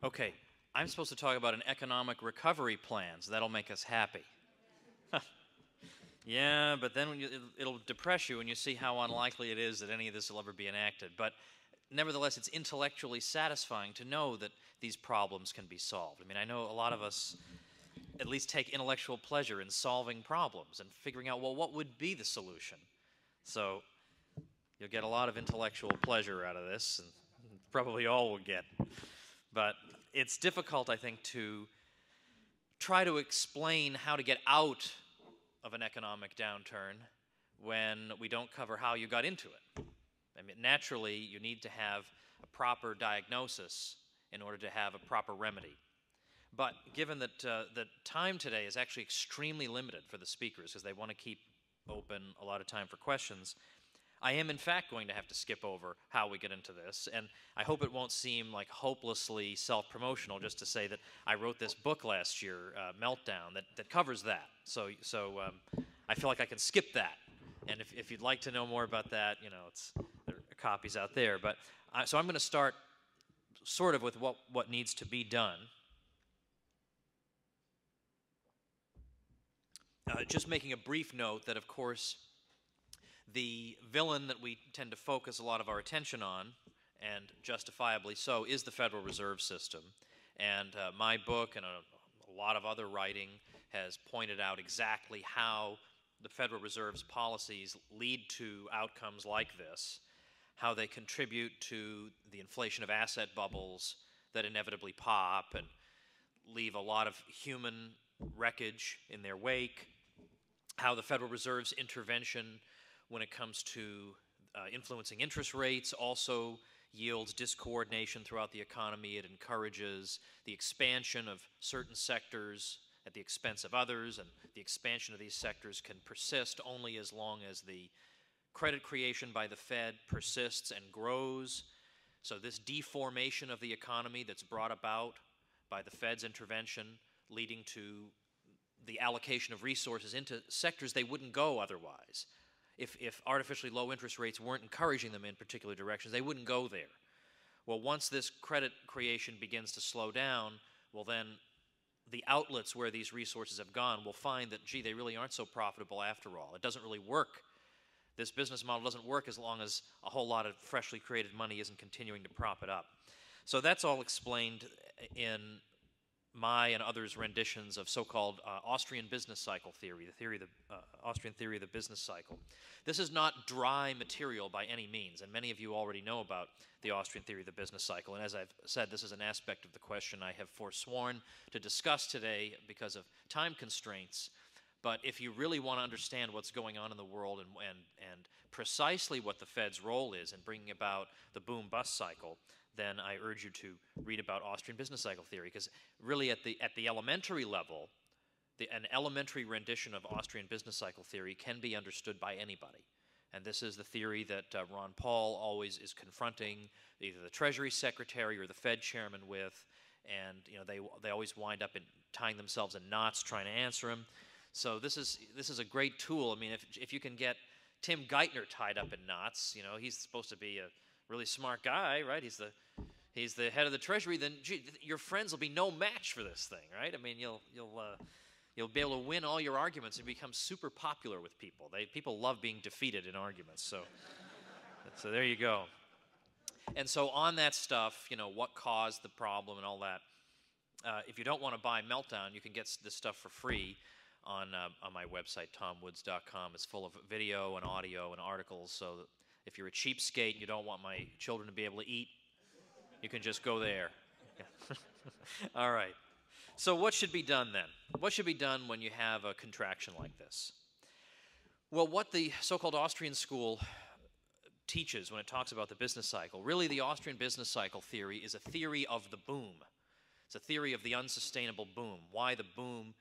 Okay, I'm supposed to talk about an economic recovery plan, so that'll make us happy. Yeah, but then it'll depress you when you see how unlikely it is that any of this will ever be enacted. But nevertheless, it's intellectually satisfying to know that these problems can be solved. I mean, I know a lot of us at least take intellectual pleasure in solving problems and figuring out, well, what would be the solution? So you'll get a lot of intellectual pleasure out of this, and probably all will get. But it's difficult, I think, to try to explain how to get out of an economic downturn when we don't cover how you got into it. I mean, naturally, you need to have a proper diagnosis in order to have a proper remedy. But given that the time today is actually extremely limited for the speakers because they want to keep open a lot of time for questions, I am in fact going to have to skip over how we get into this, and I hope it won't seem like hopelessly self-promotional just to say that I wrote this book last year, Meltdown, that covers that. So I feel like I can skip that, and if you'd like to know more about that, you know, there are copies out there. But so I'm going to start sort of with what needs to be done. Just making a brief note that, of course, the villain that we tend to focus a lot of our attention on, and justifiably so, is the Federal Reserve System. And my book and a lot of other writing has pointed out exactly how the Federal Reserve's policies lead to outcomes like this, how they contribute to the inflation of asset bubbles that inevitably pop and leave a lot of human wreckage in their wake, how the Federal Reserve's intervention when it comes to influencing interest rates also yields discoordination throughout the economy. It encourages the expansion of certain sectors at the expense of others, and the expansion of these sectors can persist only as long as the credit creation by the Fed persists and grows. So this deformation of the economy that's brought about by the Fed's intervention, leading to the allocation of resources into sectors they wouldn't go otherwise. If artificially low interest rates weren't encouraging them in particular directions, they wouldn't go there. Well, once this credit creation begins to slow down, well then the outlets where these resources have gone will find that, gee, they really aren't so profitable after all. It doesn't really work. This business model doesn't work as long as a whole lot of freshly created money isn't continuing to prop it up. So that's all explained in my and others' renditions of so-called Austrian business cycle theory, the Austrian theory of the business cycle. This is not dry material by any means, and many of you already know about the Austrian theory of the business cycle. And as I've said, this is an aspect of the question I have forsworn to discuss today because of time constraints. But if you really want to understand what's going on in the world and precisely what the Fed's role is in bringing about the boom-bust cycle, then I urge you to read about Austrian business cycle theory, because really at the elementary level, an elementary rendition of Austrian business cycle theory can be understood by anybody. And this is the theory that Ron Paul always is confronting either the Treasury Secretary or the Fed chairman with, and you know they always wind up in tying themselves in knots trying to answer him. So this is a great tool. I mean, if you can get Tim Geithner tied up in knots, you know, he's supposed to be a really smart guy, right? He's the head of the Treasury. Then gee, your friends will be no match for this thing, right? I mean, you'll be able to win all your arguments and become super popular with people. People love being defeated in arguments. So there you go. And so on that stuff, you know, what caused the problem and all that. If you don't want to buy Meltdown, you can get this stuff for free on my website, tomwoods.com. It's full of video and audio and articles, so that if you're a cheapskate and you don't want my children to be able to eat, you can just go there. All right. So what should be done then? What should be done when you have a contraction like this? Well, what the so-called Austrian school teaches when it talks about the business cycle, really the Austrian business cycle theory is a theory of the boom. It's a theory of the unsustainable boom, why the boom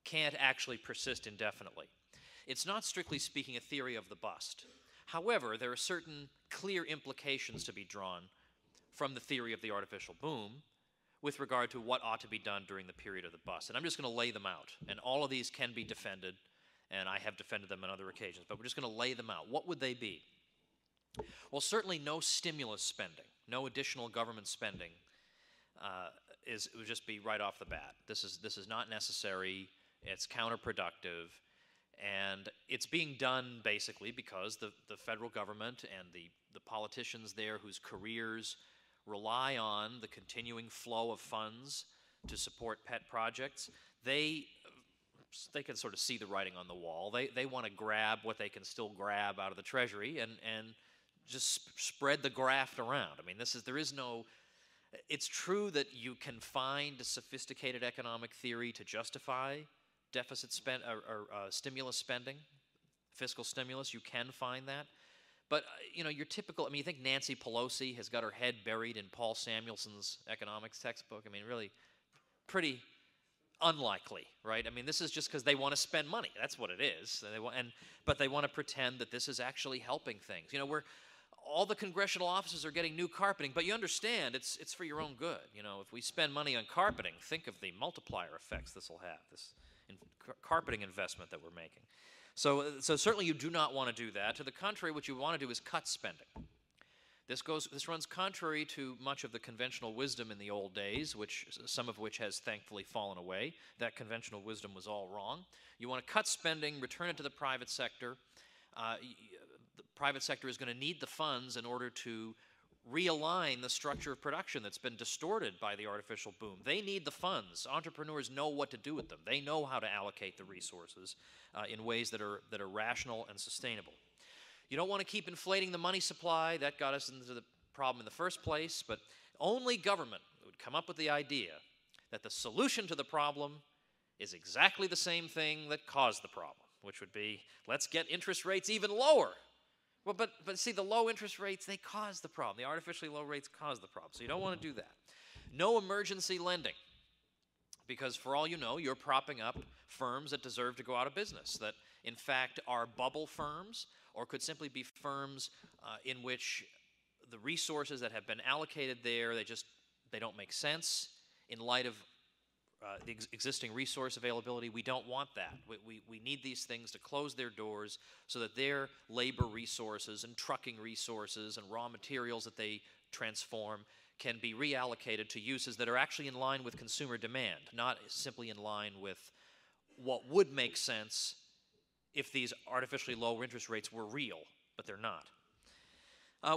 can't actually persist indefinitely. It's not strictly speaking a theory of the bust. However, there are certain clear implications to be drawn from the theory of the artificial boom with regard to what ought to be done during the period of the bust. And I'm just going to lay them out. And all of these can be defended, and I have defended them on other occasions, but we're just going to lay them out. What would they be? Well, certainly no stimulus spending, no additional government spending it would just be right off the bat. This is not necessary. It's counterproductive, and it's being done basically because the federal government and the politicians there, whose careers rely on the continuing flow of funds to support pet projects, they can sort of see the writing on the wall. They want to grab what they can still grab out of the Treasury and just spread the graft around. I mean, there is no. It's true that you can find a sophisticated economic theory to justify deficit spend or stimulus spending, fiscal stimulus. You can find that, but you know, your typical. I mean, you think Nancy Pelosi has got her head buried in Paul Samuelson's economics textbook? I mean, really, pretty unlikely, right? I mean, this is just because they want to spend money. That's what it is. But they want to pretend that this is actually helping things. You know, all the congressional offices are getting new carpeting, but you understand it's for your own good. You know, if we spend money on carpeting, think of the multiplier effects this will have, this carpeting investment that we're making. So certainly you do not want to do that. To the contrary, what you want to do is cut spending. This runs contrary to much of the conventional wisdom in the old days, some of which has thankfully fallen away. That conventional wisdom was all wrong. You want to cut spending, return it to the private sector. The private sector is going to need the funds in order to realign the structure of production that's been distorted by the artificial boom. They need the funds. Entrepreneurs know what to do with them. They know how to allocate the resources in ways that are rational and sustainable. You don't want to keep inflating the money supply. That got us into the problem in the first place, but only government would come up with the idea that the solution to the problem is exactly the same thing that caused the problem, which would be, let's get interest rates even lower. Well, but see, the low interest rates, they cause the problem. The artificially low rates cause the problem, so you don't want to do that. No emergency lending, because for all you know, you're propping up firms that deserve to go out of business, that in fact are bubble firms, or could simply be firms in which the resources that have been allocated there, they don't make sense in light of the existing resource availability. We don't want that. We need these things to close their doors so that their labor resources and trucking resources and raw materials that they transform can be reallocated to uses that are actually in line with consumer demand, not simply in line with what would make sense if these artificially low interest rates were real, but they're not.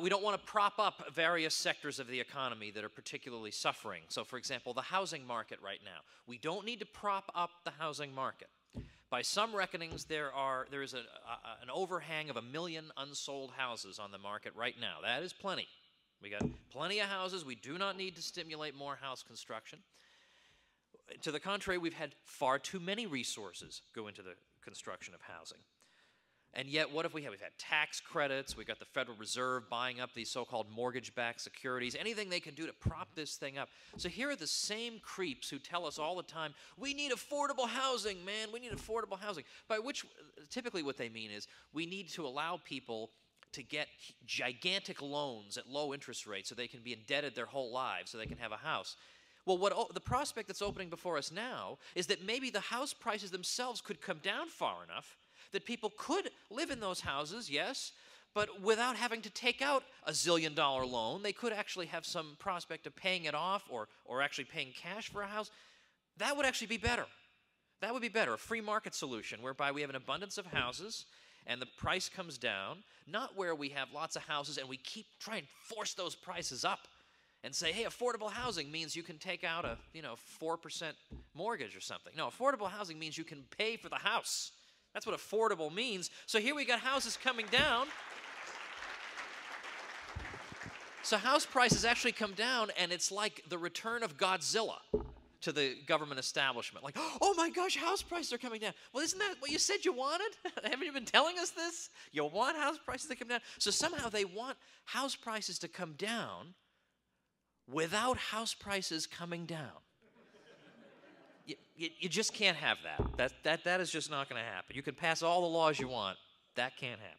We don't want to prop up various sectors of the economy that are particularly suffering. So, for example, the housing market right now. We don't need to prop up the housing market. By some reckonings, there is an overhang of 1 million unsold houses on the market right now. That is plenty. We got plenty of houses. We do not need to stimulate more house construction. To the contrary, we've had far too many resources go into the construction of housing. And yet, what have we had? We've had tax credits. We've got the Federal Reserve buying up these so-called mortgage-backed securities, anything they can do to prop this thing up. So here are the same creeps who tell us all the time, we need affordable housing, man, we need affordable housing. By which, typically what they mean is, we need to allow people to get gigantic loans at low interest rates so they can be indebted their whole lives so they can have a house. Well, the prospect that's opening before us now is that maybe the house prices themselves could come down far enough that people could live in those houses, yes, but without having to take out a zillion-dollar loan. They could actually have some prospect of paying it off or actually paying cash for a house. That would actually be better. That would be better, a free market solution whereby we have an abundance of houses and the price comes down, not where we have lots of houses and we keep trying to force those prices up and say, hey, affordable housing means you can take out a 4% mortgage or something. No, affordable housing means you can pay for the house. That's what affordable means. So here we got houses coming down. So house prices actually come down, and it's like the return of Godzilla to the government establishment. Like, oh my gosh, house prices are coming down. Well, isn't that what you said you wanted? Haven't you been telling us this? You want house prices to come down? So somehow they want house prices to come down without house prices coming down. You just can't have that. That is just not going to happen. You can pass all the laws you want. That can't happen.